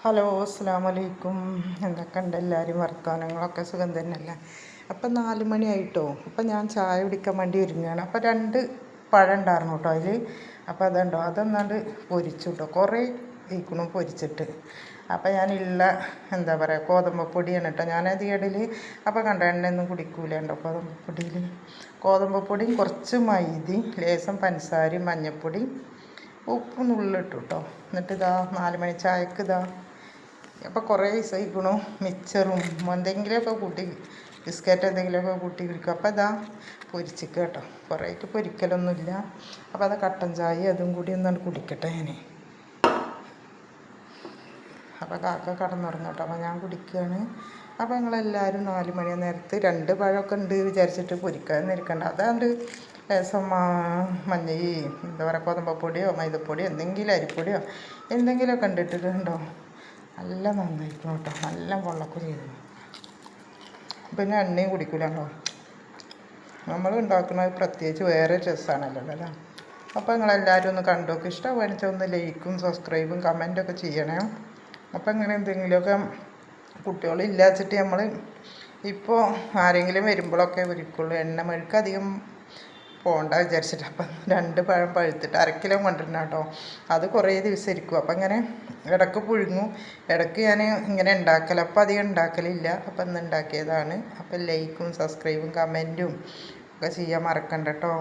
Hello അസ്സലാമു അലൈക്കും. എന്തൊക്കെയുണ്ട് എല്ലാവരും വർത്തമാനങ്ങളൊക്കെ സുഖം തന്നെയല്ലേ? അപ്പം 4 മണിയായിട്ടോ. അപ്പം ഞാൻ ചായ കുടിക്കാൻ വേണ്ടി ഒരുങ്ങുകയാണ്. അപ്പം 2 പഴം ഉണ്ടായിരുന്നു കേട്ടോ അതിൽ. അപ്പോൾ അതുണ്ടോ അതൊന്നാണ്ട് പൊരിച്ചു കേട്ടോ. കുറേ ഇരിക്കണം പൊരിച്ചിട്ട്. അപ്പം ഞാനുള്ള എന്താ പറയുക ഗോതമ്പപ്പൊടിയാണ് കേട്ടോ ഞാനത് ഇടയിൽ. അപ്പോൾ കണ്ട എണ്ണയൊന്നും കുടിക്കൂല കേട്ടോ ഗോതമ്പപ്പൊടിയിൽ. ഗോതമ്പപ്പൊടിയും കുറച്ച് മൈദയും ലേശം പഞ്ചസാരയും മഞ്ഞൾപ്പൊടിയും ഉപ്പും നുള്ളിട്ടു കേട്ടോ. എന്നിട്ട് ഇതാ 4 മണി ചായക്ക് ഇതാ. അപ്പോൾ കുറേ ദിവസമായിക്കണു മിച്ചറും എന്തെങ്കിലുമൊക്കെ കൂട്ടി ബിസ്ക്കറ്റ് എന്തെങ്കിലുമൊക്കെ കൂട്ടി കുടിക്കും. അപ്പോൾ ഇതാ പൊരിച്ചിക്കുക കേട്ടോ. കുറേ ആയിട്ട് പൊരിക്കലൊന്നുമില്ല. അപ്പോൾ അത് കട്ടൻ ചായ അതും കൂടി ഒന്നാണ് കുടിക്കട്ടെ ഞാൻ. അപ്പോൾ കാക്ക കടന്നുറങ്ങും കേട്ടോ. അപ്പോൾ ഞാൻ കുടിക്കുകയാണ്. അപ്പോൾ ഞങ്ങളെല്ലാവരും 4 മണി നേരത്ത് 2 പഴമൊക്കെ ഉണ്ട് വിചാരിച്ചിട്ട് പൊരിക്കാൻ നിൽക്കണ്ട. അതാണ്ട് ലേശം എന്താ പറയുക ഗോതമ്പപ്പൊടിയോ മൈദപ്പൊടിയോ എന്തെങ്കിലും അരിപ്പൊടിയോ എന്തെങ്കിലുമൊക്കെ കണ്ടിട്ടുണ്ടോ. നല്ല നന്നായിരിക്കണം കേട്ടോ. നല്ല വെള്ളമൊക്കെ ചെയ്തു. പിന്നെ എണ്ണയും കുടിക്കില്ല കേട്ടോ. നമ്മൾ ഉണ്ടാക്കുന്നത് പ്രത്യേകിച്ച് വേറെ രസമാണല്ലോ അല്ലേ. അപ്പോൾ നിങ്ങളെല്ലാവരും ഒന്ന് കണ്ടോക്ക്. ഇഷ്ടമാണെന്ന് ഒന്ന് ലൈക്കും സബ്സ്ക്രൈബും കമൻറ്റൊക്കെ ചെയ്യണേ. അപ്പോൾ ഇങ്ങനെ എന്തെങ്കിലുമൊക്കെ കുട്ടികളില്ലാച്ചിട്ട് നമ്മൾ ഇപ്പോൾ ആരെങ്കിലും വരുമ്പോഴൊക്കെ ഒരിക്കുള്ളൂ. എണ്ണ മെഴുക്ക് അധികം പോകണ്ട വിചാരിച്ചിട്ട്. അപ്പം 2 പഴം പഴുത്തിട്ട് 1/2 കിലോ കൊണ്ടിരുന്ന കേട്ടോ. അത് കുറേ ദിവസം ഇരിക്കും. അപ്പം ഇങ്ങനെ ഇടയ്ക്ക് പുഴുങ്ങും, ഇടയ്ക്ക് ഞാൻ ഇങ്ങനെ ഉണ്ടാക്കല. അപ്പം അധികം ഉണ്ടാക്കലില്ല. അപ്പം ഇന്ന് ഉണ്ടാക്കിയതാണ്. അപ്പം ലൈക്കും സബ്സ്ക്രൈബും കമൻറ്റും ഒക്കെ ചെയ്യാൻ മറക്കണ്ട കേട്ടോ.